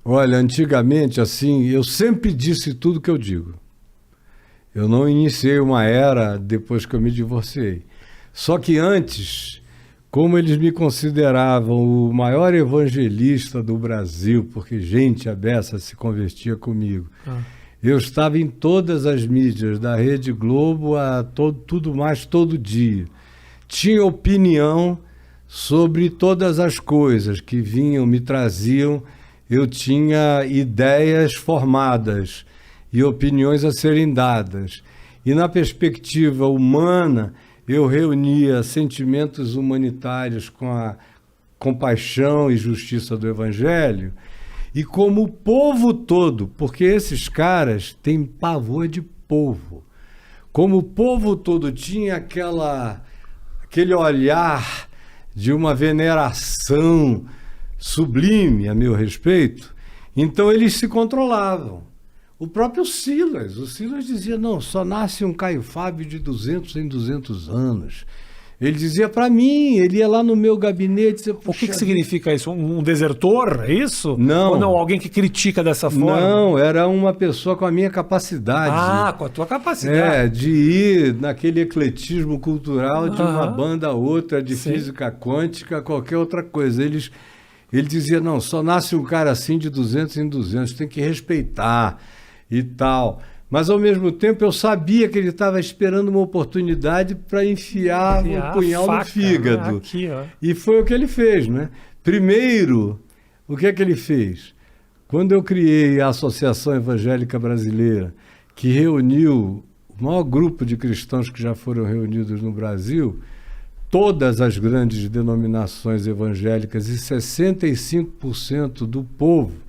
Olha, antigamente, assim, eu sempre disse tudo que eu digo. Eu não iniciei uma era depois que eu me divorciei. Só que antes, como eles me consideravam o maior evangelista do Brasil, porque gente a beça se convertia comigo, eu estava em todas as mídias, da Rede Globo a tudo mais todo dia. Tinha opinião sobre todas as coisas que vinham, me traziam. Eu tinha ideias formadas e opiniões a serem dadas. E na perspectiva humana, eu reunia sentimentos humanitários com a compaixão e justiça do Evangelho, e como o povo todo, porque esses caras têm pavor de povo, como o povo todo tinha aquele olhar de uma veneração sublime a meu respeito, então eles se controlavam. O próprio Silas, o Silas dizia, não, só nasce um Caio Fábio de 200 em 200 anos. Ele dizia para mim, ele ia lá no meu gabinete... Dizia, o que significa isso? Um desertor, é isso? Não. Ou não, alguém que critica dessa forma? Não, era uma pessoa com a minha capacidade. Ah, com a tua capacidade. De ir naquele ecletismo cultural de uma banda a outra, de física quântica, qualquer outra coisa. Ele dizia, não, só nasce um cara assim de 200 em 200, tem que respeitar e tal. Mas, ao mesmo tempo, eu sabia que ele estava esperando uma oportunidade para enfiar um punhal no fígado. Né? Aqui, ó. E foi o que ele fez, né? Primeiro, o que é que ele fez? Quando eu criei a Associação Evangélica Brasileira, que reuniu o maior grupo de cristãos que já foram reunidos no Brasil, todas as grandes denominações evangélicas e 65% do povo,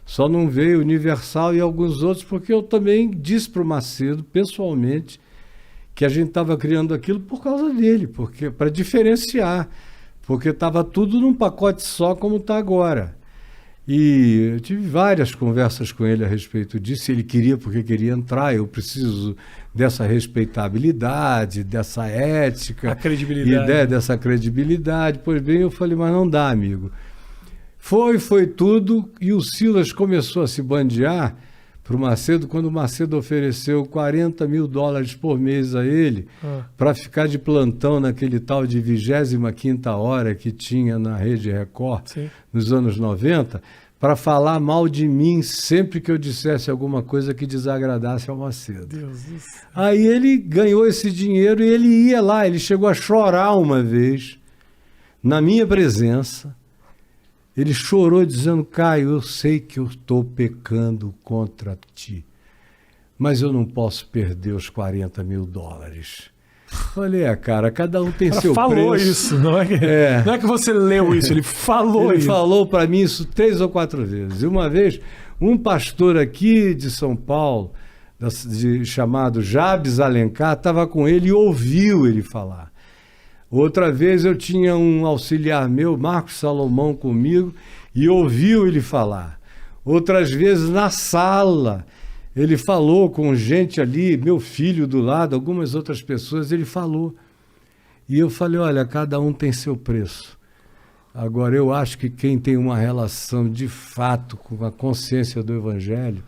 só não veio Universal e alguns outros, porque eu também disse para o Macedo, pessoalmente, que a gente estava criando aquilo por causa dele, porque para diferenciar, porque estava tudo num pacote só como está agora. E eu tive várias conversas com ele a respeito disso, ele queria porque queria entrar, eu preciso dessa respeitabilidade, dessa ética, a credibilidade. Dessa credibilidade. Pois bem, eu falei, mas não dá, amigo. Foi tudo, e o Silas começou a se bandear para o Macedo, quando o Macedo ofereceu $40 mil por mês a ele, para ficar de plantão naquele tal de 25ª hora que tinha na Rede Record, nos anos 90, para falar mal de mim sempre que eu dissesse alguma coisa que desagradasse ao Macedo. Deus do céu. Aí ele ganhou esse dinheiro e ele ia lá, ele chegou a chorar uma vez, na minha presença. Ele chorou dizendo, Caio, eu sei que eu estou pecando contra ti, mas eu não posso perder os $40 mil. Falei, cara, cada um tem seu preço. Falou isso, não é que você leu isso, ele falou ele isso. Ele falou para mim isso 3 ou 4 vezes. E uma vez, um pastor aqui de São Paulo, chamado Jabes Alencar, estava com ele e ouviu ele falar. Outra vez eu tinha um auxiliar meu, Marcos Salomão, comigo, e ouviu ele falar. Outras vezes na sala, ele falou com gente ali, meu filho do lado, algumas outras pessoas, ele falou. E eu falei, olha, cada um tem seu preço. Agora, eu acho que quem tem uma relação de fato com a consciência do Evangelho,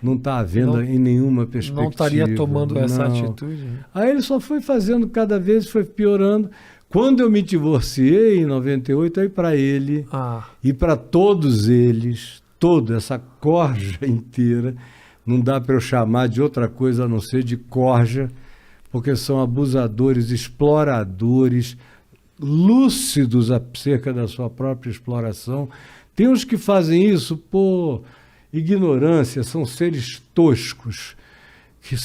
não está havendo em nenhuma perspectiva. Não estaria tomando essa atitude. Aí ele só foi fazendo, cada vez foi piorando. Quando eu me divorciei, em 98, aí para ele e para todos eles, toda essa corja inteira, não dá para eu chamar de outra coisa a não ser de corja, porque são abusadores, exploradores, lúcidos acerca da sua própria exploração. Tem uns que fazem isso por ignorância, são seres toscos,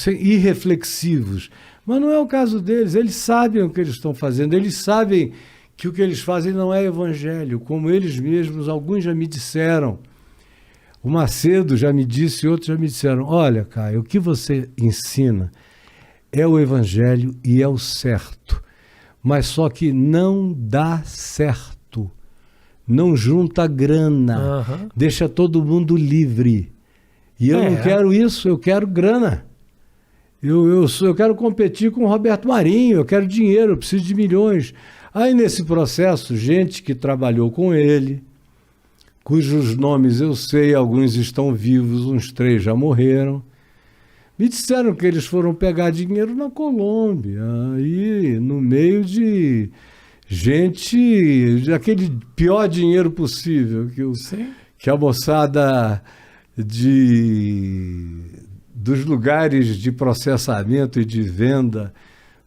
irreflexivos, mas não é o caso deles. Eles sabem o que eles estão fazendo, eles sabem que o que eles fazem não é evangelho, como eles mesmos, alguns já me disseram. O Macedo já me disse, outros já me disseram, olha, Caio, o que você ensina é o evangelho e é o certo, mas só que não dá certo. Não junta grana, deixa todo mundo livre. E eu não quero isso, eu quero grana. Eu quero competir com o Roberto Marinho, eu quero dinheiro, eu preciso de milhões. Aí nesse processo, gente que trabalhou com ele, cujos nomes eu sei, alguns estão vivos, uns 3 já morreram. Me disseram que eles foram pegar dinheiro na Colômbia, aí no meio de gente, aquele pior dinheiro possível, que a moçada dos lugares de processamento e de venda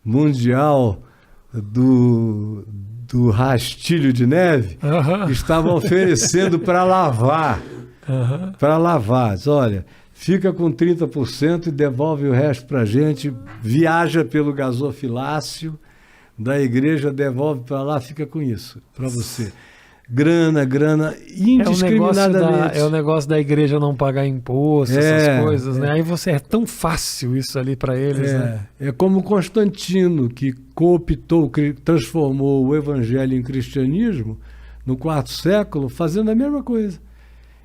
mundial do rastilho de neve estavam oferecendo para lavar. Para lavar. Diz, olha, fica com 30% e devolve o resto para a gente, viaja pelo gasofilácio da igreja, devolve para lá, fica com isso, para você. Grana, indiscriminadamente. É o negócio da igreja não pagar imposto, essas coisas, né? Aí você é tão fácil isso ali para eles, né? É como Constantino, que cooptou, transformou o evangelho em cristianismo no 4º século, fazendo a mesma coisa.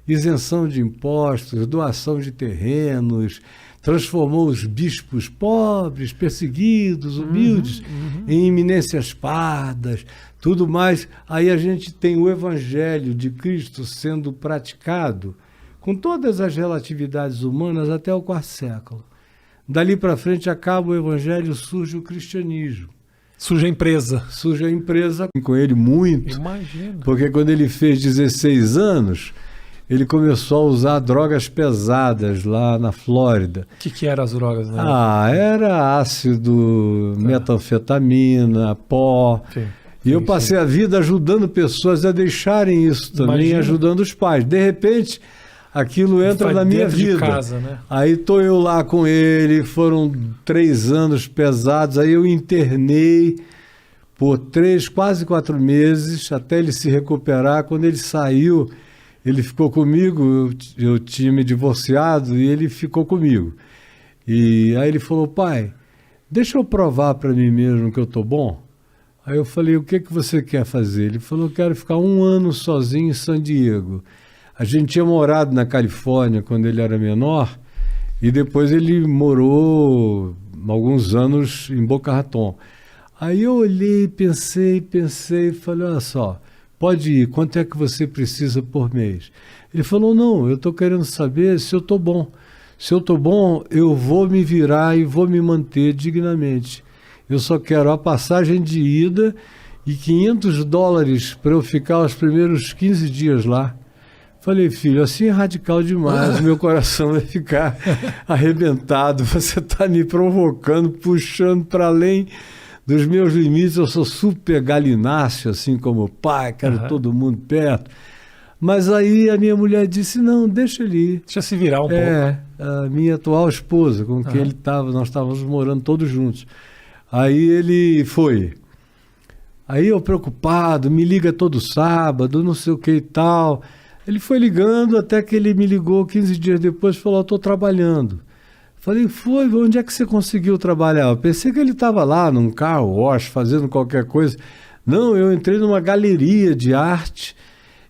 Isenção de impostos, doação de terrenos, transformou os bispos pobres, perseguidos, humildes, em eminências pardas, tudo mais. Aí a gente tem o evangelho de Cristo sendo praticado com todas as relatividades humanas até o 4º século. Dali para frente acaba o evangelho, surge o cristianismo. Surge a empresa. Surge a empresa com ele muito. Imagina. Porque quando ele fez 16 anos... ele começou a usar drogas pesadas lá na Flórida. O que eram as drogas, né? Era ácido, metanfetamina, pó. E eu passei a vida ajudando pessoas a deixarem isso também, ajudando os pais. De repente, aquilo entra na minha vida. De casa, né? Aí estou eu lá com ele, foram 3 anos pesados, aí eu internei por 3, quase 4 meses, até ele se recuperar. Quando ele saiu... ele ficou comigo, eu tinha me divorciado e ele ficou comigo. E aí ele falou, pai, deixa eu provar para mim mesmo que eu estou bom. Aí eu falei, o que você quer fazer? Ele falou, eu quero ficar 1 ano sozinho em San Diego. A gente tinha morado na Califórnia quando ele era menor e depois ele morou alguns anos em Boca Raton. Aí eu olhei, pensei, falei, olha só, pode ir, quanto é que você precisa por mês? Ele falou, não, eu estou querendo saber se eu estou bom. Se eu estou bom, eu vou me virar e vou me manter dignamente. Eu só quero a passagem de ida e $500 para eu ficar os primeiros 15 dias lá. Falei, filho, assim é radical demais, meu coração vai ficar arrebentado, você está me provocando, puxando para além dos meus limites. Eu sou super galináceo, assim como pai, quero todo mundo perto. Mas aí a minha mulher disse, não, deixa ele ir. Deixa se virar um pouco. A minha atual esposa, com quem ele estava, nós estávamos morando todos juntos. Aí ele foi. Aí eu preocupado, me liga todo sábado, não sei o que e tal. Ele foi ligando até que ele me ligou 15 dias depois e falou, estou trabalhando. Falei, onde é que você conseguiu trabalhar? Eu pensei que ele estava lá num car wash, fazendo qualquer coisa. Não, eu entrei numa galeria de arte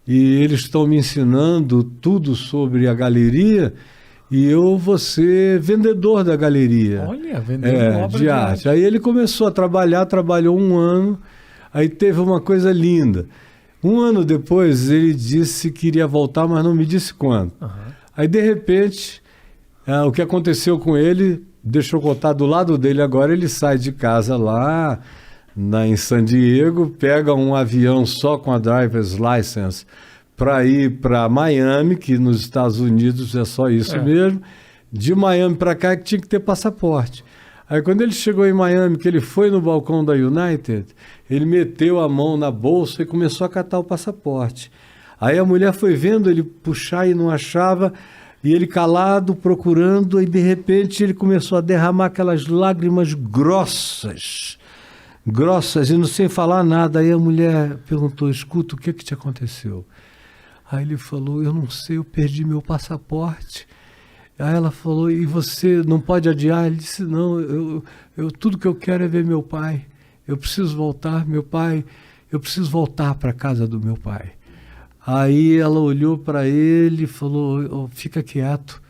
e eles estão me ensinando tudo sobre a galeria e eu vou ser vendedor da galeria. Olha, vendedor de arte. Aí ele começou a trabalhar, trabalhou 1 ano, aí teve uma coisa linda. 1 ano depois ele disse que iria voltar, mas não me disse quando. Aí de repente, o que aconteceu com ele, deixa eu contar do lado dele agora, ele sai de casa lá em San Diego, pega um avião só com a driver's license para ir para Miami, que nos Estados Unidos é só isso mesmo. De Miami para cá que tinha que ter passaporte. Aí quando ele chegou em Miami, que ele foi no balcão da United, ele meteu a mão na bolsa e começou a catar o passaporte. Aí a mulher foi vendo ele puxar e não achava, e ele calado, procurando, e de repente ele começou a derramar aquelas lágrimas grossas, e não sem falar nada. Aí a mulher perguntou, escuta, o que te aconteceu? Aí ele falou, eu não sei, eu perdi meu passaporte. Aí ela falou, e você não pode adiar? Ele disse, não, eu tudo que eu quero é ver meu pai. Eu preciso voltar, meu pai, eu preciso voltar para a casa do meu pai. Aí ela olhou para ele e falou, fica quieto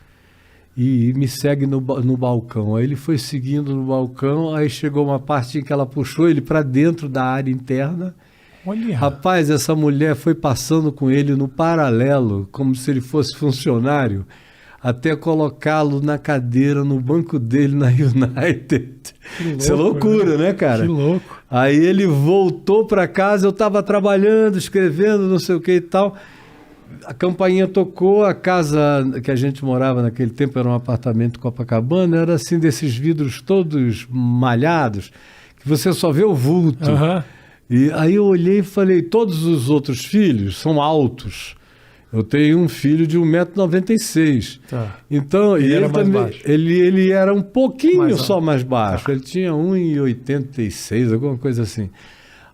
e me segue no balcão. Aí ele foi seguindo no balcão, aí chegou uma parte em que ela puxou ele para dentro da área interna Olha. Rapaz, essa mulher foi passando com ele no paralelo, como se ele fosse funcionário, até colocá-lo na cadeira, no banco dele na United. Isso é loucura, né, cara? Que louco. Aí ele voltou para casa, eu estava trabalhando, escrevendo, não sei o que e tal. A campainha tocou, a casa que a gente morava naquele tempo era um apartamento em Copacabana, era assim desses vidros todos malhados, que você só vê o vulto. E aí eu olhei e falei, todos os outros filhos são altos. Eu tenho um filho de 1,96 m. Tá. Então, Ele era ele mais também, baixo. ele era um pouquinho Mais só alto. mais baixo. Tá. Ele tinha 1,86 m, alguma coisa assim.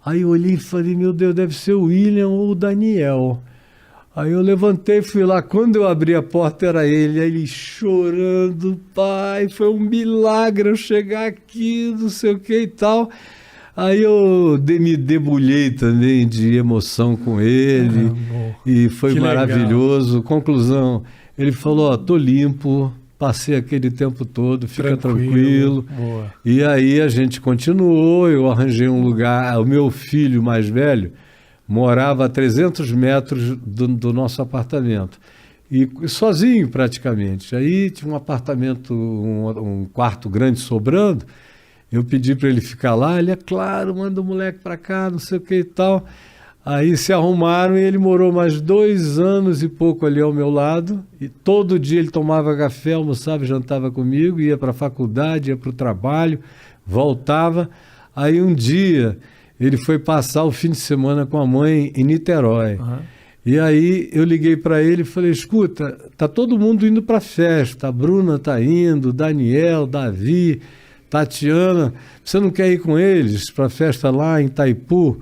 Aí eu olhei e falei, meu Deus, deve ser o William ou o Daniel. Aí eu levantei, fui lá. Quando eu abri a porta, era ele. Aí ele chorando, pai, foi um milagre eu chegar aqui, não sei o que e tal. Aí eu me debulhei também de emoção com ele, e foi Que maravilhoso. legal. Conclusão, ele falou, ó, tô limpo, passei aquele tempo todo, fica tranquilo. Boa. E aí a gente continuou, eu arranjei um lugar, o meu filho mais velho morava a 300 metros do nosso apartamento, e sozinho praticamente. Aí tinha um apartamento, um quarto grande sobrando. Eu pedi para ele ficar lá, ele, é claro, manda o moleque para cá, não sei o que e tal. Aí se arrumaram e ele morou mais 2 anos e pouco ali ao meu lado. E todo dia ele tomava café, almoçava, jantava comigo, ia para a faculdade, ia para o trabalho, voltava. Aí um dia ele foi passar o fim de semana com a mãe em Niterói. E aí eu liguei para ele e falei, escuta, tá todo mundo indo para a festa, a Bruna tá indo, Daniel, Davi, Tatiana, você não quer ir com eles para a festa lá em Itaipu?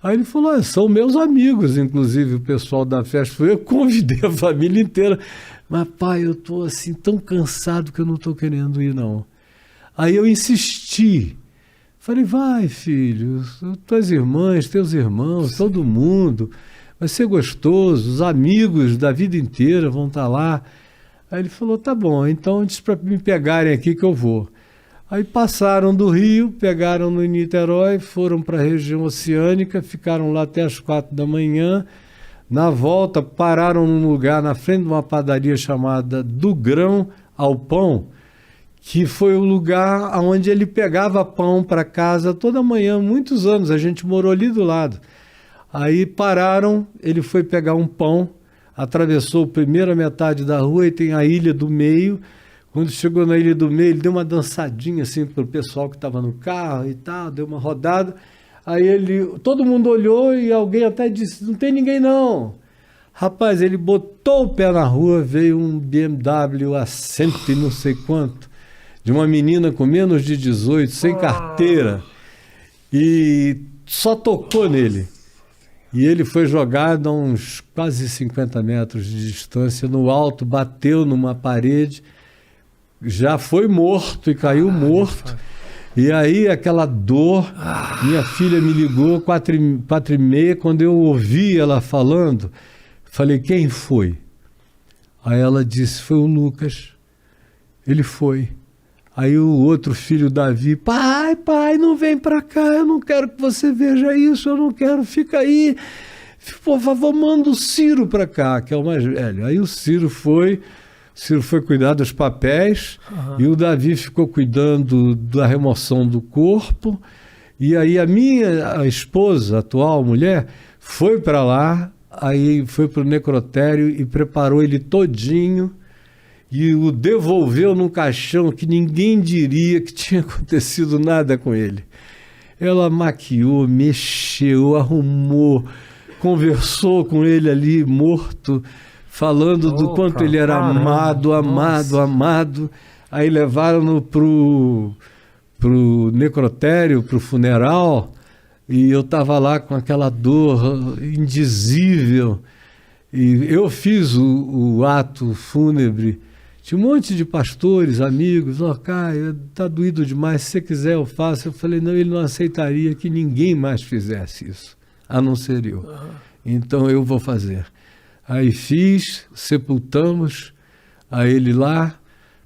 Aí ele falou, são meus amigos, inclusive o pessoal da festa. Eu convidei a família inteira. Mas pai, eu estou assim tão cansado que eu não estou querendo ir não. Aí eu insisti. Falei, vai filho, tuas irmãs, teus irmãos, todo mundo. Vai ser gostoso, os amigos da vida inteira vão estar lá. Aí ele falou, tá bom, então diz para me pegarem aqui que eu vou. Aí passaram do Rio, pegaram no Niterói, foram para a região oceânica, ficaram lá até as 4 da manhã. Na volta, pararam num lugar na frente de uma padaria chamada Do Grão ao Pão, que foi o lugar onde ele pegava pão para casa toda manhã, muitos anos, a gente morou ali do lado. Aí pararam, ele foi pegar um pão, atravessou a primeira metade da rua e tem a Ilha do Meio. Quando chegou na Ilha do Meio, ele deu uma dançadinha assim para o pessoal que estava no carro e tal, deu uma rodada. Aí todo mundo olhou e alguém até disse, não tem ninguém não. Rapaz, ele botou o pé na rua, veio um BMW a 100 e não sei quanto, de uma menina com menos de 18, sem carteira, e só tocou nele. E ele foi jogado a uns quase 50 metros de distância, no alto, bateu numa parede, já foi morto e caiu morto. E aí aquela dor, minha filha me ligou 4h30, quando eu ouvi ela falando, falei, quem foi? Aí ela disse, foi o Lucas. Ele foi. Aí o outro filho, Davi, pai, não vem pra cá, eu não quero que você veja isso, eu não quero, fica aí. Por favor, manda o Ciro pra cá, que é o mais velho. Aí o Ciro foi cuidar dos papéis, e o Davi ficou cuidando da remoção do corpo. E aí a esposa, atual mulher, foi para lá, aí foi para o necrotério e preparou ele todinho e o devolveu num caixão que ninguém diria que tinha acontecido nada com ele. Ela maquiou, mexeu, arrumou, conversou com ele ali morto, falando do quanto ele era amado. Aí levaram-no pro necrotério, pro funeral, e eu estava lá com aquela dor indizível. E eu fiz o ato fúnebre. Tinha um monte de pastores, amigos, Caio, tá doído demais, se você quiser eu faço. Eu falei, não, ele não aceitaria que ninguém mais fizesse isso, a não ser eu. Então eu vou fazer. Aí fiz, sepultamos a ele lá,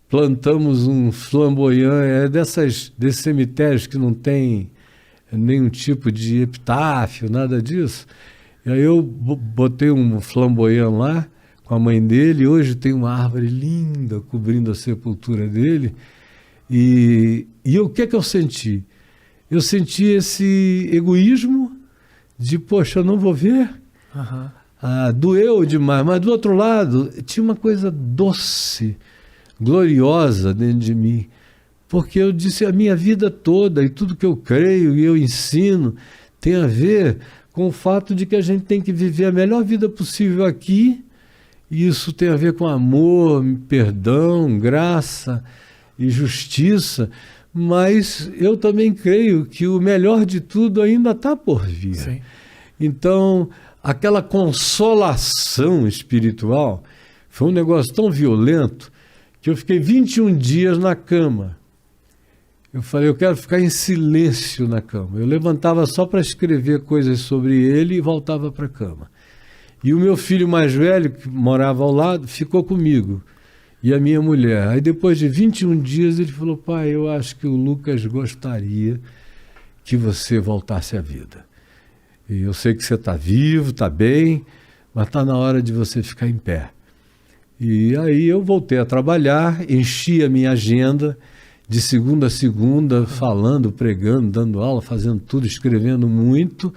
plantamos um flamboyant, desses cemitérios que não tem nenhum tipo de epitáfio, nada disso. E aí eu botei um flamboyant lá com a mãe dele, hoje tem uma árvore linda cobrindo a sepultura dele, e o que é que eu senti? Eu senti esse egoísmo de, poxa, eu não vou ver, doeu demais, mas do outro lado tinha uma coisa doce, gloriosa dentro de mim, porque eu disse, a minha vida toda e tudo que eu creio e eu ensino tem a ver com o fato de que a gente tem que viver a melhor vida possível aqui, e isso tem a ver com amor, perdão, graça e justiça, mas eu também creio que o melhor de tudo ainda está por vir. Sim. Então, aquela consolação espiritual foi um negócio tão violento que eu fiquei 21 dias na cama. Eu falei, eu quero ficar em silêncio na cama. Eu levantava só para escrever coisas sobre ele e voltava para a cama. E o meu filho mais velho, que morava ao lado, ficou comigo. E a minha mulher. Aí depois de 21 dias ele falou, pai, eu acho que o Lucas gostaria que você voltasse à vida. E eu sei que você está vivo, está bem, mas está na hora de você ficar em pé. E aí eu voltei a trabalhar, enchi a minha agenda de segunda a segunda, falando, pregando, dando aula, fazendo tudo, escrevendo muito.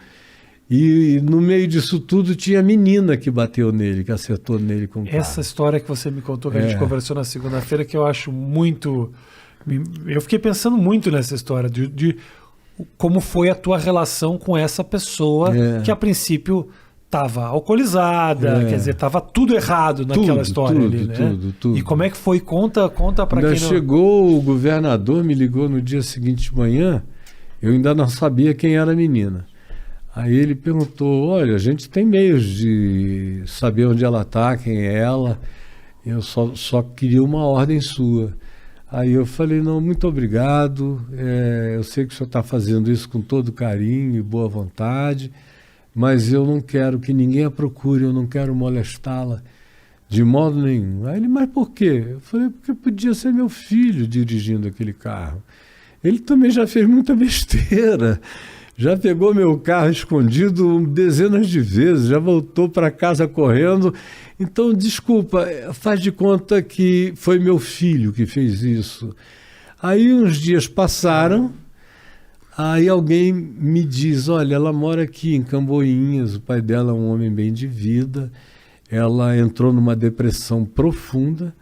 E no meio disso tudo tinha a menina que bateu nele, que acertou nele com o carro. Essa história que você me contou, que a gente conversou na segunda-feira, que eu acho muito... Eu fiquei pensando muito nessa história de como foi a tua relação com essa pessoa que a princípio estava alcoolizada, quer dizer, estava tudo errado naquela história ali, né? Tudo. E como é que foi? Conta para quem não... Chegou, o governador me ligou no dia seguinte de manhã, eu ainda não sabia quem era a menina. Aí ele perguntou, olha, a gente tem meios de saber onde ela está, quem é ela, eu só queria uma ordem sua. Aí eu falei, não, muito obrigado, eu sei que o senhor está fazendo isso com todo carinho e boa vontade, mas eu não quero que ninguém a procure, eu não quero molestá-la de modo nenhum. Aí ele, mas por quê? Eu falei, porque podia ser meu filho dirigindo aquele carro. Ele também já fez muita besteira. Já pegou meu carro escondido dezenas de vezes, já voltou para casa correndo. Então, desculpa, faz de conta que foi meu filho que fez isso. Aí uns dias passaram, aí alguém me diz, olha, ela mora aqui em Camboinhas, o pai dela é um homem bem de vida, ela entrou numa depressão profunda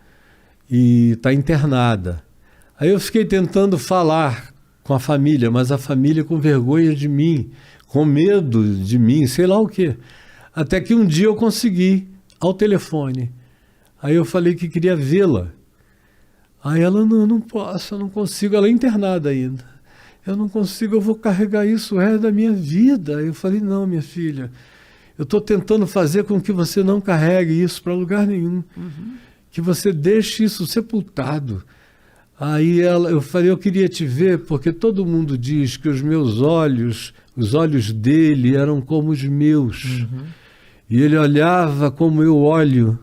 e está internada. Aí eu fiquei tentando falar com a família, mas a família com vergonha de mim, com medo de mim, sei lá o quê. Até que um dia eu consegui, ao telefone. Aí eu falei que queria vê-la. Aí ela, não posso, eu não consigo, ela é internada ainda. Eu não consigo, eu vou carregar isso o resto da minha vida. Aí eu falei, não, minha filha, eu estou tentando fazer com que você não carregue isso para lugar nenhum. Que você deixe isso sepultado. Aí eu falei, eu queria te ver, porque todo mundo diz que os meus olhos, os olhos dele eram como os meus. E ele olhava como eu olho.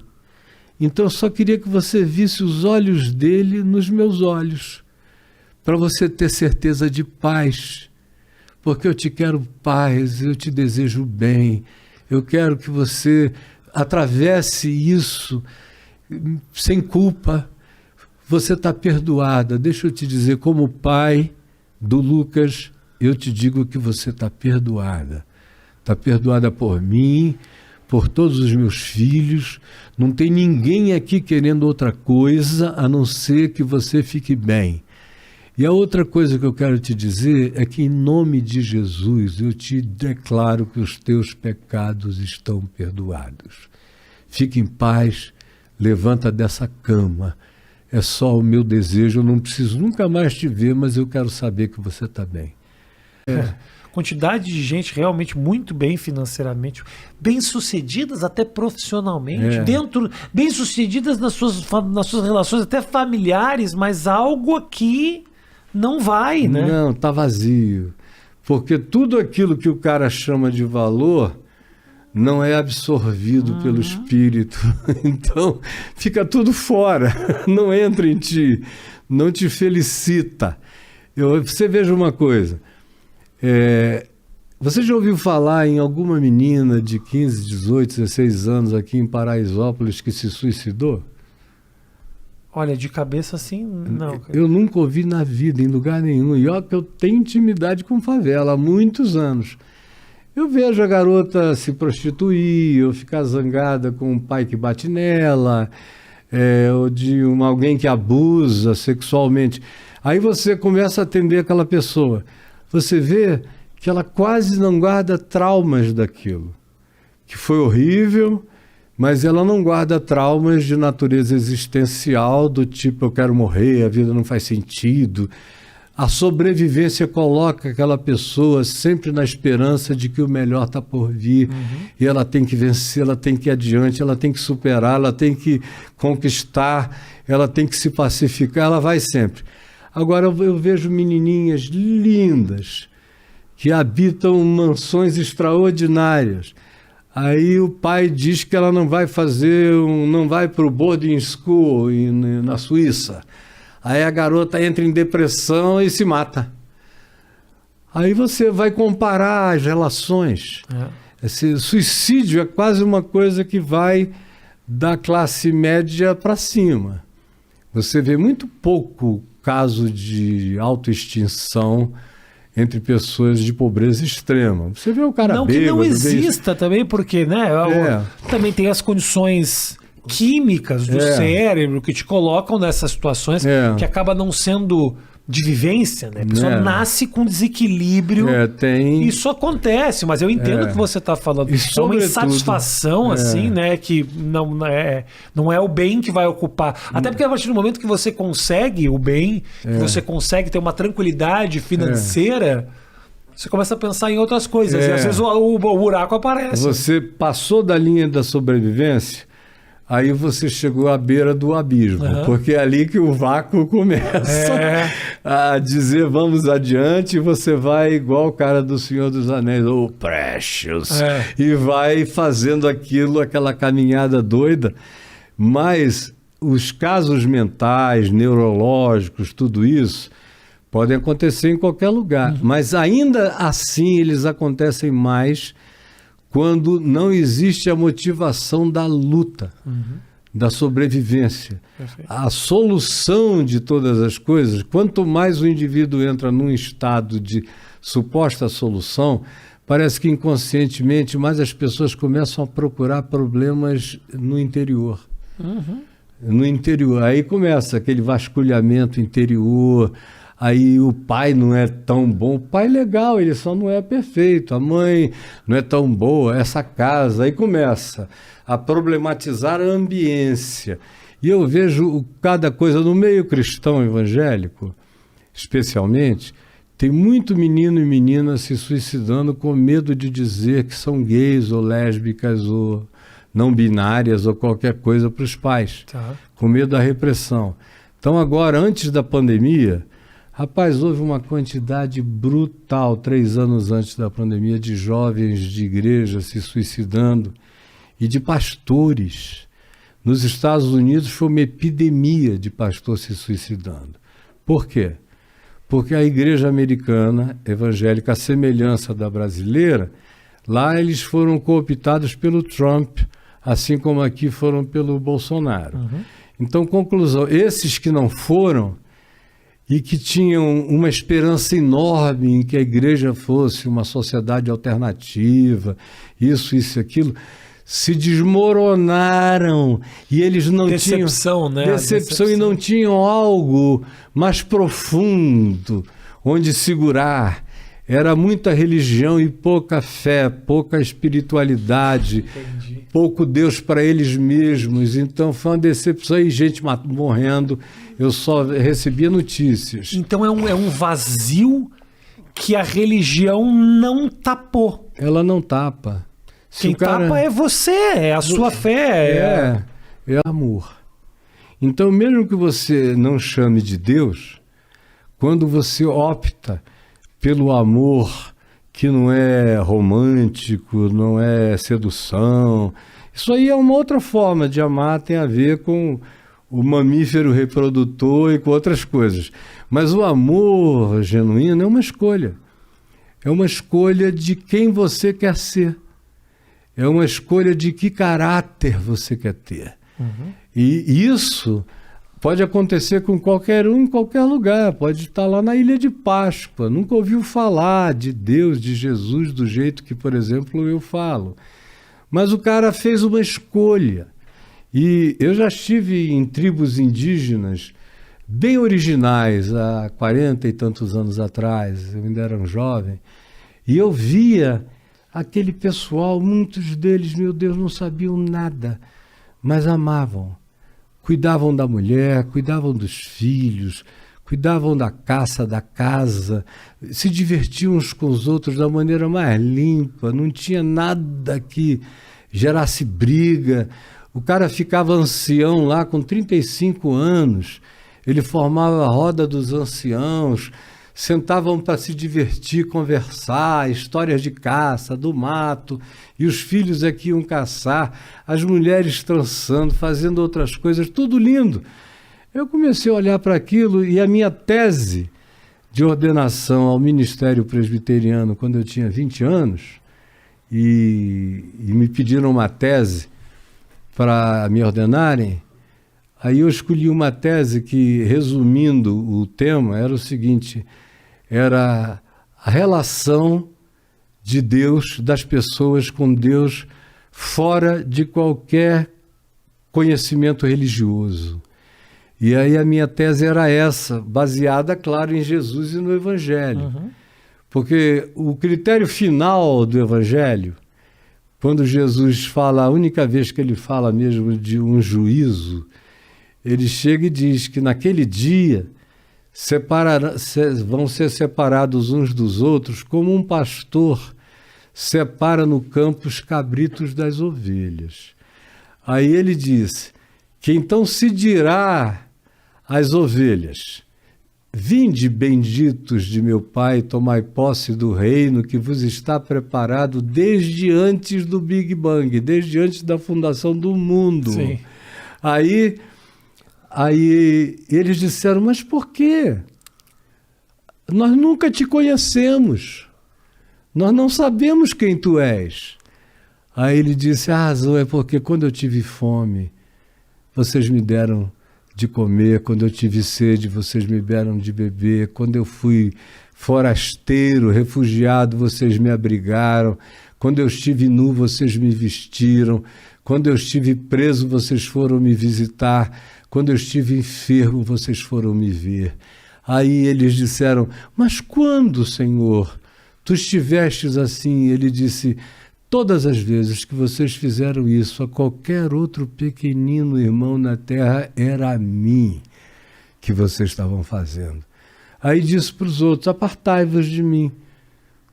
Então eu só queria que você visse os olhos dele nos meus olhos, para você ter certeza de paz. Porque eu te quero paz, eu te desejo bem. Eu quero que você atravesse isso sem culpa. Você está perdoada. Deixa eu te dizer, como pai do Lucas, eu te digo que você está perdoada. Está perdoada por mim, por todos os meus filhos. Não tem ninguém aqui querendo outra coisa, a não ser que você fique bem. E a outra coisa que eu quero te dizer é que, em nome de Jesus, eu te declaro que os teus pecados estão perdoados. Fique em paz, levanta dessa cama. É só o meu desejo, eu não preciso nunca mais te ver, mas eu quero saber que você está bem. Quantidade de gente realmente muito bem financeiramente, bem-sucedidas até profissionalmente, bem-sucedidas nas suas relações até familiares, mas algo aqui não vai, né? Não, está vazio. Porque tudo aquilo que o cara chama de valor não é absorvido pelo Espírito. Então, fica tudo fora, não entra em ti, não te felicita. Você veja uma coisa, Você já ouviu falar em alguma menina de 15, 18, 16 anos aqui em Paraisópolis que se suicidou? Olha, de cabeça assim, não. Cara. Eu nunca ouvi na vida, em lugar nenhum. E olha que eu tenho intimidade com favela há muitos anos. Eu vejo a garota se prostituir, ou ficar zangada com um pai que bate nela, ou de alguém que abusa sexualmente. Aí você começa a atender aquela pessoa. Você vê que ela quase não guarda traumas daquilo. Que foi horrível, mas ela não guarda traumas de natureza existencial, do tipo, eu quero morrer, a vida não faz sentido. A sobrevivência coloca aquela pessoa sempre na esperança de que o melhor está por vir. E ela tem que vencer, ela tem que ir adiante, ela tem que superar, ela tem que conquistar, ela tem que se pacificar, ela vai sempre. Agora eu vejo menininhas lindas que habitam mansões extraordinárias. Aí o pai diz que ela não vai não vai para o boarding school na Suíça. Aí a garota entra em depressão e se mata. Aí você vai comparar as relações. Esse suicídio é quase uma coisa que vai da classe média para cima. Você vê muito pouco caso de autoextinção entre pessoas de pobreza extrema. Você vê o cara não bêbado... Não que não exista também, porque também tem as condições químicas do cérebro que te colocam nessas situações que acaba não sendo de vivência, né? A pessoa nasce com desequilíbrio. Isso acontece, mas eu entendo o que você está falando. É uma insatisfação, assim, né? Que não é o bem que vai ocupar. Até porque a partir do momento que você consegue o bem, que você consegue ter uma tranquilidade financeira, você começa a pensar em outras coisas. E às vezes o buraco aparece. Você passou da linha da sobrevivência, aí você chegou à beira do abismo, porque é ali que o vácuo começa a dizer vamos adiante, e você vai igual o cara do Senhor dos Anéis, Precious, e vai fazendo aquela caminhada doida. Mas os casos mentais, neurológicos, tudo isso, podem acontecer em qualquer lugar, mas ainda assim eles acontecem mais quando não existe a motivação da luta, da sobrevivência. Perfeito. A solução de todas as coisas, quanto mais o indivíduo entra num estado de suposta solução, parece que inconscientemente mais as pessoas começam a procurar problemas no interior. No interior. Aí começa aquele vasculhamento interior. Aí o pai não é tão bom. O pai é legal, ele só não é perfeito. A mãe não é tão boa, essa casa. Aí começa a problematizar a ambiência. E eu vejo cada coisa no meio cristão evangélico, especialmente, tem muito menino e menina se suicidando com medo de dizer que são gays ou lésbicas ou não binárias ou qualquer coisa para os pais, com medo da repressão. Então agora, antes da pandemia... Rapaz, houve uma quantidade brutal, 3 anos antes da pandemia, de jovens de igreja se suicidando e de pastores. Nos Estados Unidos foi uma epidemia de pastor se suicidando. Por quê? Porque a igreja americana, evangélica, à semelhança da brasileira, lá eles foram cooptados pelo Trump, assim como aqui foram pelo Bolsonaro. Então, conclusão, esses que não foram... e que tinham uma esperança enorme em que a igreja fosse uma sociedade alternativa, isso e aquilo, se desmoronaram e eles não tinham... Né? Decepção e não tinham algo mais profundo onde segurar. Era muita religião e pouca fé, pouca espiritualidade, pouco Deus para eles mesmos. Então foi uma decepção e gente morrendo. Eu só recebia notícias. Então é um vazio que a religião não tapou. Ela não tapa. Quem tapa é você, é a sua fé. É amor. Então mesmo que você não chame de Deus, quando você opta pelo amor que não é romântico, não é sedução, isso aí é uma outra forma de amar, tem a ver com o mamífero reprodutor e com outras coisas. Mas o amor genuíno é uma escolha. É uma escolha de quem você quer ser. É uma escolha de que caráter você quer ter. E isso pode acontecer com qualquer um em qualquer lugar. Pode estar lá na Ilha de Páscoa. Nunca ouviu falar de Deus, de Jesus, do jeito que, por exemplo, eu falo. Mas o cara fez uma escolha. E eu já estive em tribos indígenas bem originais, há 40 e tantos anos atrás. Eu ainda era um jovem. E eu via aquele pessoal, muitos deles, meu Deus, não sabiam nada, mas amavam. Cuidavam da mulher, cuidavam dos filhos, cuidavam da caça, da casa, se divertiam uns com os outros da maneira mais limpa, não tinha nada que gerasse briga. O cara ficava ancião lá com 35 anos, ele formava a roda dos anciãos, sentavam para se divertir, conversar, histórias de caça, do mato, e os filhos é que iam caçar, as mulheres trançando, fazendo outras coisas, tudo lindo. Eu comecei a olhar para aquilo e a minha tese de ordenação ao Ministério Presbiteriano, quando eu tinha 20 anos, e me pediram uma tese para me ordenarem, aí eu escolhi uma tese que, resumindo o tema, era o seguinte: era a relação de Deus, das pessoas com Deus, fora de qualquer conhecimento religioso. E aí a minha tese era essa, baseada, claro, em Jesus e no Evangelho. Porque o critério final do Evangelho, quando Jesus fala, a única vez que ele fala mesmo de um juízo, ele chega e diz que naquele dia vão ser separados uns dos outros, como um pastor separa no campo os cabritos das ovelhas. Aí ele diz que então se dirá às ovelhas: vinde, benditos de meu Pai, tomai posse do reino que vos está preparado desde antes do Big Bang, desde antes da fundação do mundo. Sim. Aí eles disseram: mas por quê? Nós nunca te conhecemos. Nós não sabemos quem tu és. Aí ele disse: a razão é porque quando eu tive fome, vocês me deram de comer. Quando eu tive sede, vocês me deram de beber. Quando eu fui forasteiro, refugiado, vocês me abrigaram. Quando eu estive nu, vocês me vestiram. Quando eu estive preso, vocês foram me visitar. Quando eu estive enfermo, vocês foram me ver. Aí eles disseram: mas quando, Senhor, tu estivestes assim? Ele disse: todas as vezes que vocês fizeram isso a qualquer outro pequenino irmão na terra, era a mim que vocês estavam fazendo. Aí disse para os outros: apartai-vos de mim,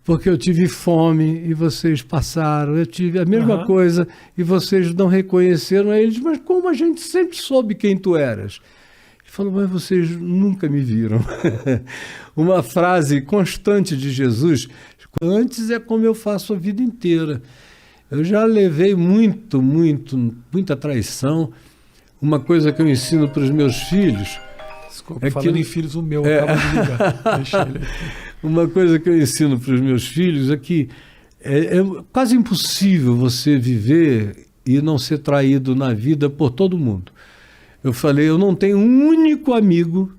porque eu tive fome e vocês passaram, eu tive a mesma coisa e vocês não reconheceram. Aí eles: mas como a gente sempre soube quem tu eras? Ele falou: mas vocês nunca me viram. Uma frase constante de Jesus: antes é como eu faço a vida inteira. Eu já levei muita traição. Uma coisa que eu ensino para os meus filhos... Desculpa, falando em filhos, o meu acaba de ligar. Deixa ele aqui. Uma coisa que eu ensino para os meus filhos é que é quase impossível você viver e não ser traído na vida por todo mundo. Eu falei: eu não tenho um único amigo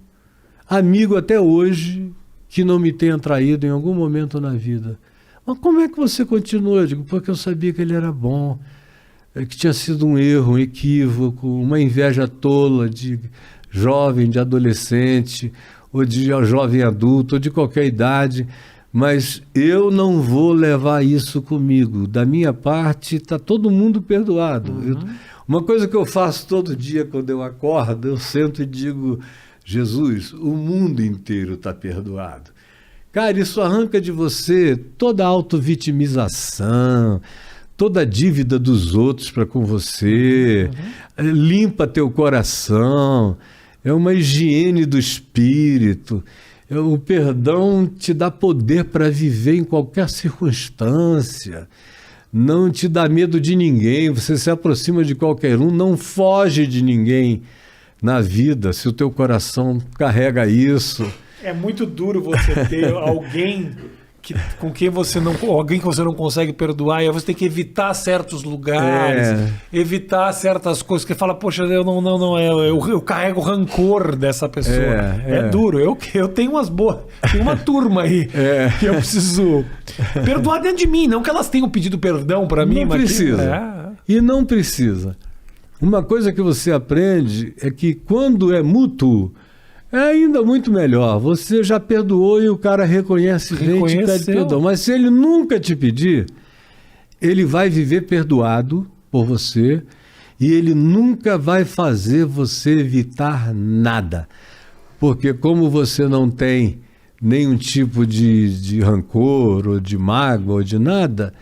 até hoje, que não me tenha traído em algum momento na vida. Mas como é que você continua? Eu digo: porque eu sabia que ele era bom, que tinha sido um erro, um equívoco, uma inveja tola de jovem, de adolescente, ou de jovem adulto, ou de qualquer idade, mas eu não vou levar isso comigo. Da minha parte, está todo mundo perdoado. Uma coisa que eu faço todo dia quando eu acordo, eu sento e digo: Jesus, o mundo inteiro está perdoado. Cara, isso arranca de você toda a autovitimização, toda a dívida dos outros para com você, limpa teu coração, é uma higiene do espírito. O perdão te dá poder para viver em qualquer circunstância, não te dá medo de ninguém, você se aproxima de qualquer um, não foge de ninguém na vida, se o teu coração carrega isso. É muito duro você ter alguém com quem você não... Alguém que você não consegue perdoar, e aí você tem que evitar certos lugares, evitar certas coisas, que fala, poxa, eu carrego rancor dessa pessoa. É duro. Eu tenho umas boas... Tem uma turma aí que eu preciso perdoar dentro de mim, não que elas tenham pedido perdão para mim. Não precisa. E não precisa. Uma coisa que você aprende é que quando é mútuo, é ainda muito melhor. Você já perdoou e o cara reconhece, vem e te pede perdão. Mas se ele nunca te pedir, ele vai viver perdoado por você e ele nunca vai fazer você evitar nada. Porque como você não tem nenhum tipo de rancor ou de mágoa ou de nada,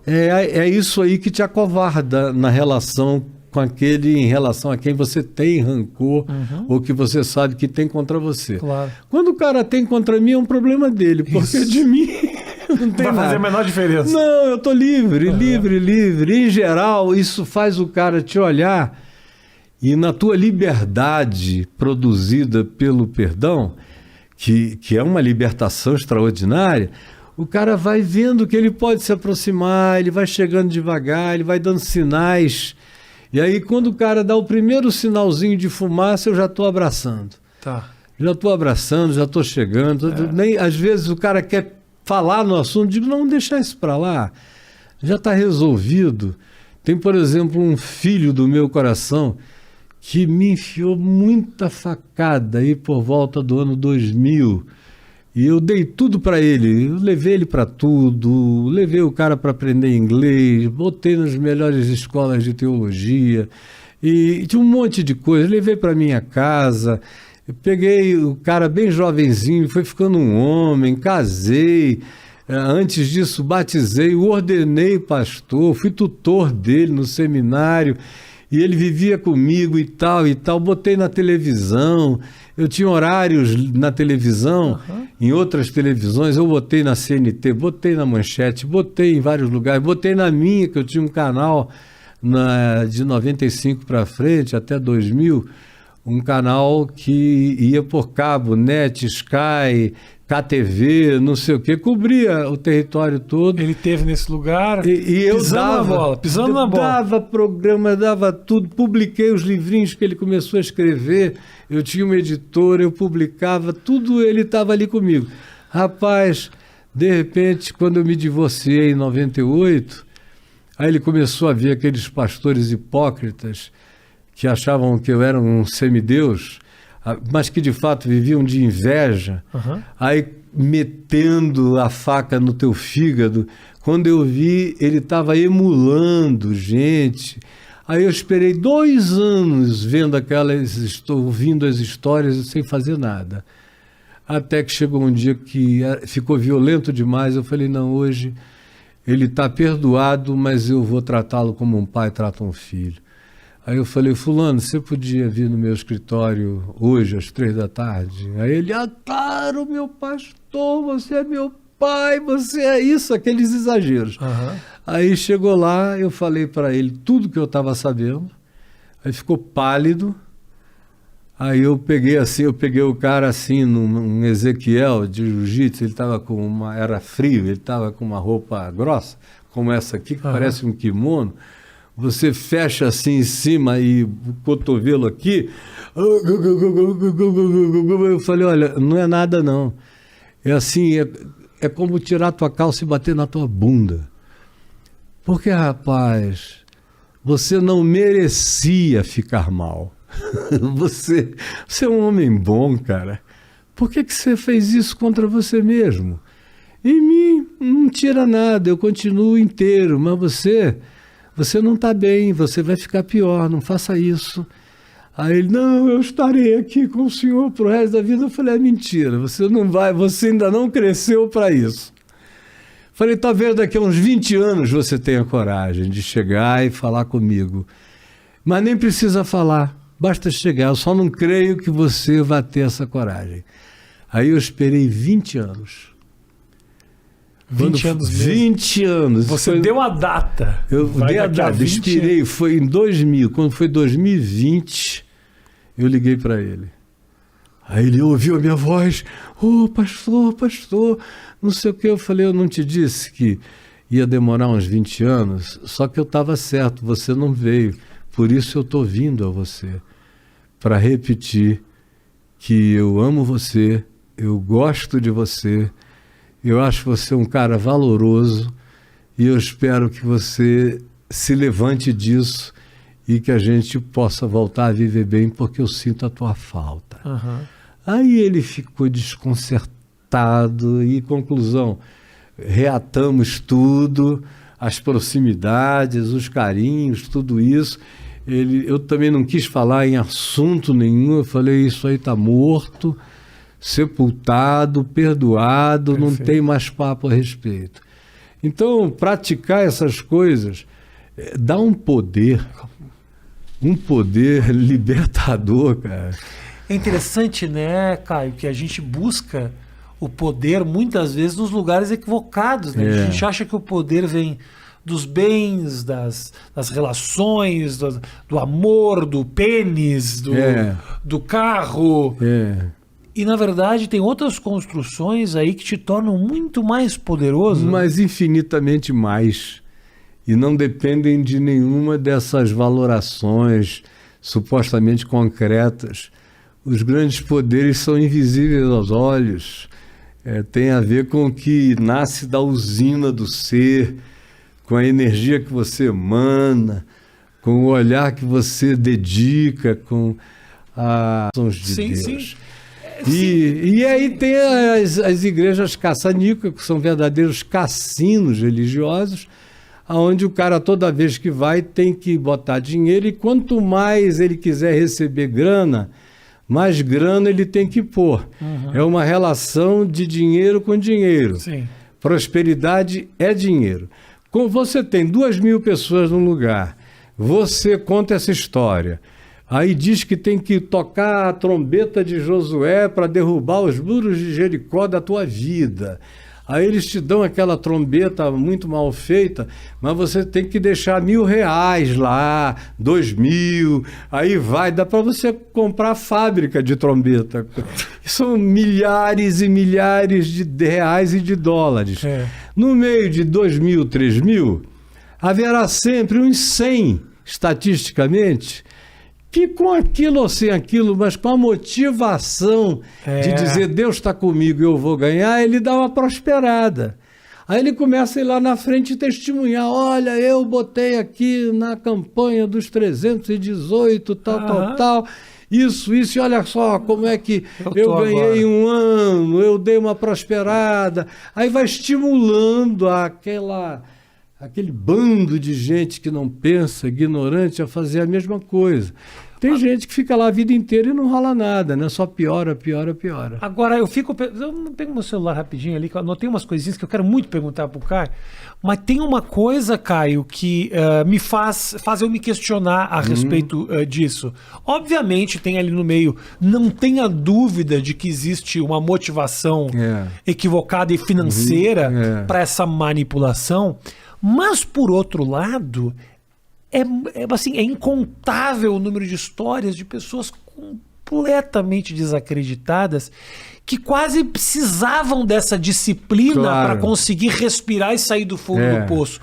é isso aí que te acovarda na relação com aquele em relação a quem você tem rancor ou que você sabe que tem contra você. Claro. Quando o cara tem contra mim, é um problema dele, porque de mim não tem vai fazer a menor diferença. Não, eu tô livre. Em geral, isso faz o cara te olhar e na tua liberdade produzida pelo perdão, que é uma libertação extraordinária, o cara vai vendo que ele pode se aproximar, ele vai chegando devagar, ele vai dando sinais. E aí, quando o cara dá o primeiro sinalzinho de fumaça, eu já estou abraçando. Tá. Já estou abraçando, já estou chegando. Nem, às vezes o cara quer falar no assunto, digo, não, deixar isso para lá. Já está resolvido. Tem, por exemplo, um filho do meu coração que me enfiou muita facada aí por volta do ano 2000. E eu dei tudo para ele, eu levei ele para tudo, levei o cara para aprender inglês, botei nas melhores escolas de teologia, e tinha um monte de coisa, levei para minha casa, eu peguei o cara bem jovenzinho, foi ficando um homem, casei, antes disso batizei, o ordenei pastor, fui tutor dele no seminário, e ele vivia comigo e tal, botei na televisão, eu tinha horários na televisão, em outras televisões, eu botei na CNT, botei na Manchete, botei em vários lugares, botei na minha, que eu tinha um canal de 95 para frente, até 2000, um canal que ia por cabo, NET, Sky, KTV, não sei o que, cobria o território todo. Ele teve nesse lugar e eu pisando na bola. Dava programa, dava tudo, publiquei os livrinhos que ele começou a escrever, eu tinha uma editora, eu publicava, tudo ele estava ali comigo. Rapaz, de repente, quando eu me divorciei em 98, aí ele começou a ver aqueles pastores hipócritas que achavam que eu era um semideus, mas que de fato viviam de inveja, aí metendo a faca no teu fígado. Quando eu vi, ele estava emulando gente. Aí eu esperei 2 anos ouvindo as histórias sem fazer nada. Até que chegou um dia que ficou violento demais, eu falei, não, hoje ele está perdoado, mas eu vou tratá-lo como um pai trata um filho. Aí eu falei, fulano, você podia vir no meu escritório hoje, às 3 da tarde? Aí ele, claro, meu pastor, você é meu pai, você é isso, aqueles exageros. Aí chegou lá, eu falei para ele tudo que eu estava sabendo, aí ficou pálido, aí eu peguei o cara assim, num Ezequiel de jiu-jitsu, ele estava era frio, ele estava com uma roupa grossa, como essa aqui, que parece um kimono. Você fecha assim em cima e o cotovelo aqui. Eu falei, olha, não é nada não. É assim, é como tirar tua calça e bater na tua bunda. Porque, rapaz, você não merecia ficar mal. Você é um homem bom, cara. Por que você fez isso contra você mesmo? Em mim, não tira nada, eu continuo inteiro, mas você não está bem, você vai ficar pior, não faça isso. Aí ele, não, eu estarei aqui com o senhor pro resto da vida. Eu falei, mentira, você não vai, você ainda não cresceu para isso. Falei, talvez daqui a uns 20 anos você tenha coragem de chegar e falar comigo. Mas nem precisa falar, basta chegar, eu só não creio que você vai ter essa coragem. Aí eu esperei 20 anos. 20 anos mesmo. 20 anos. Você deu a data. Eu dei a data, esperei, foi em 2000. Quando foi 2020, eu liguei para ele. Aí ele ouviu a minha voz, pastor, não sei o que. Eu falei, eu não te disse que ia demorar uns 20 anos? Só que eu estava certo, você não veio. Por isso eu estou vindo a você, para repetir que eu amo você, eu gosto de você, eu acho você um cara valoroso e eu espero que você se levante disso e que a gente possa voltar a viver bem, porque eu sinto a tua falta. Uhum. Aí ele ficou desconcertado e, conclusão, reatamos tudo, as proximidades, os carinhos, tudo isso. Eu também não quis falar em assunto nenhum, eu falei, isso aí está morto, sepultado, perdoado, Perfeito. Não tem mais papo a respeito. Então, praticar essas coisas dá um poder libertador, cara. É interessante, né, Caio, que a gente busca o poder muitas vezes nos lugares equivocados, né? A gente acha que o poder vem dos bens, das relações, do amor, do pênis, do carro. E, na verdade, tem outras construções aí que te tornam muito mais poderoso. Mas infinitamente mais. E não dependem de nenhuma dessas valorações supostamente concretas. Os grandes poderes são invisíveis aos olhos. Tem a ver com o que nasce da usina do ser, com a energia que você emana, com o olhar que você dedica, com as ações de Deus. Sim. E aí tem as igrejas caça-níqueis, que são verdadeiros cassinos religiosos, onde o cara, toda vez que vai, tem que botar dinheiro, e quanto mais ele quiser receber grana, mais grana ele tem que pôr. Uhum. É uma relação de dinheiro com dinheiro. Sim. Prosperidade é dinheiro. Como você tem 2.000 pessoas num lugar, você conta essa história, aí diz que tem que tocar a trombeta de Josué para derrubar os muros de Jericó da tua vida. Aí eles te dão aquela trombeta muito mal feita, mas você tem que deixar R$1.000 lá, 2.000, aí dá para você comprar a fábrica de trombeta. São milhares e milhares de reais e de dólares. No meio de 2.000, 3.000, haverá sempre uns 100, estatisticamente, que com aquilo ou sem aquilo, mas com a motivação de dizer Deus está comigo e eu vou ganhar, ele dá uma prosperada. Aí ele começa a ir lá na frente e testemunhar, olha, eu botei aqui na campanha dos 318, tal, isso, e olha só como é que eu ganhei um ano, eu dei uma prosperada. Aí vai estimulando aquele bando de gente que não pensa, ignorante, a fazer a mesma coisa. Tem gente que fica lá a vida inteira e não rola nada, né? Só piora. Agora, eu pego meu celular rapidinho ali, que eu anotei umas coisinhas que eu quero muito perguntar pro Caio, mas tem uma coisa, Caio, que me faz eu me questionar a respeito disso. Obviamente, tem ali no meio, não tenha dúvida de que existe uma motivação equivocada e financeira para essa manipulação, mas, por outro lado, é incontável o número de histórias de pessoas completamente desacreditadas que quase precisavam dessa disciplina para conseguir respirar e sair do fundo do poço.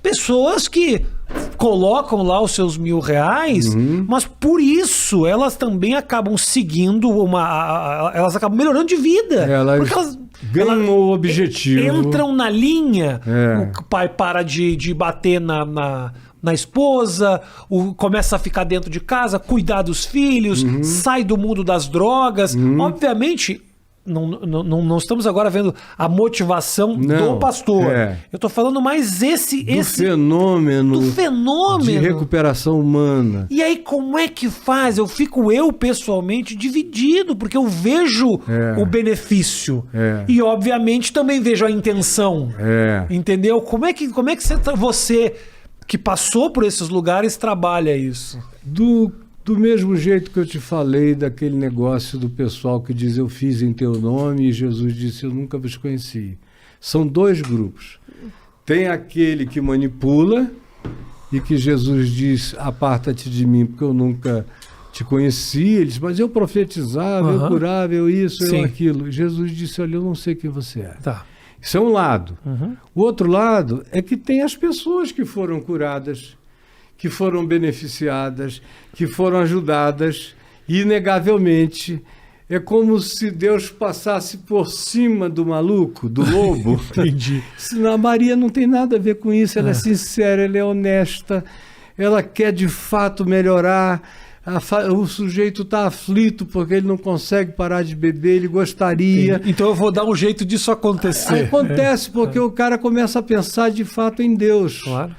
Pessoas que colocam lá os seus R$1.000, mas por isso elas também acabam segundo elas acabam melhorando de vida. Porque elas ganham o objetivo. Entram na linha, o pai para de bater na esposa, começa a ficar dentro de casa, cuidar dos filhos, sai do mundo das drogas. Obviamente, não estamos agora vendo a motivação do pastor. Eu estou falando mais do fenômeno de recuperação humana. E aí, como é que faz? Eu pessoalmente dividido, porque eu vejo o benefício e, obviamente, também vejo a intenção. Entendeu? Como é que você que passou por esses lugares trabalha isso? Do mesmo jeito que eu te falei daquele negócio do pessoal que diz eu fiz em teu nome e Jesus disse eu nunca vos conheci. São dois grupos. Tem aquele que manipula e que Jesus diz aparta-te de mim porque eu nunca te conhecia, ele disse, mas eu profetizava, eu curava, eu isso, eu aquilo. Jesus disse, olha, eu não sei quem você é. Tá. Isso é um lado. O outro lado é que tem as pessoas que foram curadas, que foram beneficiadas, que foram ajudadas, e inegavelmente é como se Deus passasse por cima do maluco, do lobo. Entendi. A Maria não tem nada a ver com isso, ela é sincera, ela é honesta, ela quer de fato melhorar. O sujeito está aflito porque ele não consegue parar de beber, ele gostaria. Então eu vou dar um jeito disso acontecer. Acontece porque o cara começa a pensar de fato em Deus. Claro.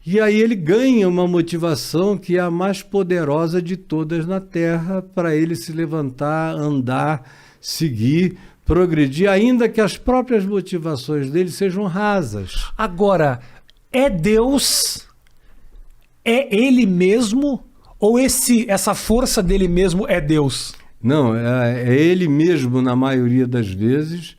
E aí ele ganha uma motivação que é a mais poderosa de todas na Terra para ele se levantar, andar, seguir, progredir, ainda que as próprias motivações dele sejam rasas. Agora, é Deus? É ele mesmo? Ou essa força dele mesmo é Deus? Não, é ele mesmo na maioria das vezes,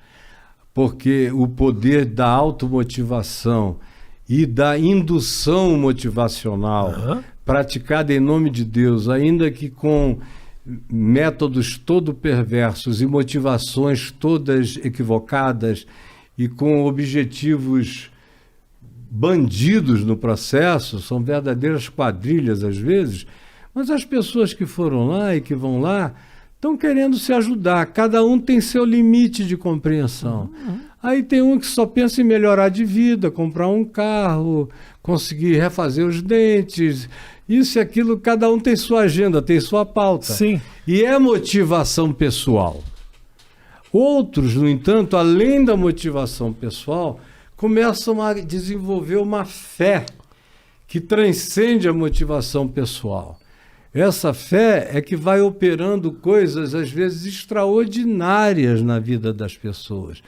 porque o poder da automotivação e da indução motivacional praticada em nome de Deus, ainda que com métodos todo perversos e motivações todas equivocadas e com objetivos bandidos no processo, são verdadeiras quadrilhas às vezes, mas as pessoas que foram lá e que vão lá estão querendo se ajudar. Cada um tem seu limite de compreensão. Aí tem um que só pensa em melhorar de vida, comprar um carro, conseguir refazer os dentes, isso e aquilo, cada um tem sua agenda, tem sua pauta. Sim. E é motivação pessoal. Outros, no entanto, além da motivação pessoal, começam a desenvolver uma fé que transcende a motivação pessoal. Essa fé é que vai operando coisas, às vezes, extraordinárias na vida das pessoas.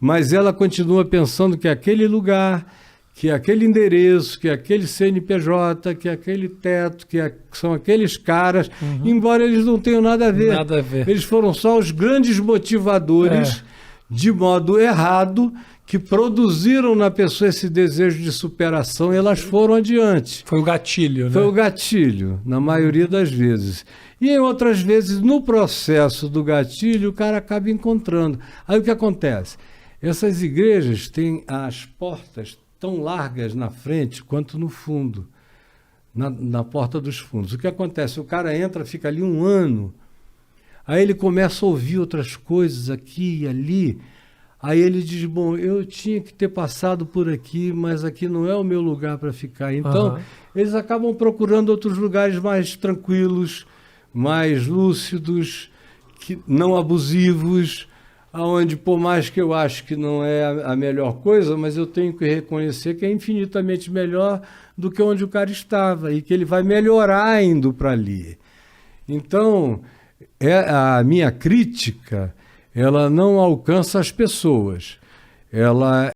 Mas ela continua pensando que aquele lugar, que aquele endereço, que aquele CNPJ, que aquele teto, são aqueles caras, embora eles não tenham nada a ver. Nada a ver. Eles foram só os grandes motivadores, de modo errado, que produziram na pessoa esse desejo de superação e elas foram adiante. Foi o gatilho, né? Foi o gatilho, na maioria das vezes. E em outras vezes, no processo do gatilho, o cara acaba encontrando. Aí o que acontece? Essas igrejas têm as portas tão largas na frente quanto no fundo, na porta dos fundos. O que acontece? O cara entra, fica ali um ano, aí ele começa a ouvir outras coisas aqui e ali. Aí ele diz, bom, eu tinha que ter passado por aqui, mas aqui não é o meu lugar para ficar. Então, eles acabam procurando outros lugares mais tranquilos, mais lúcidos, não abusivos, onde, por mais que eu acho que não é a melhor coisa, mas eu tenho que reconhecer que é infinitamente melhor do que onde o cara estava e que ele vai melhorar indo para ali. Então, a minha crítica, ela não alcança as pessoas, ela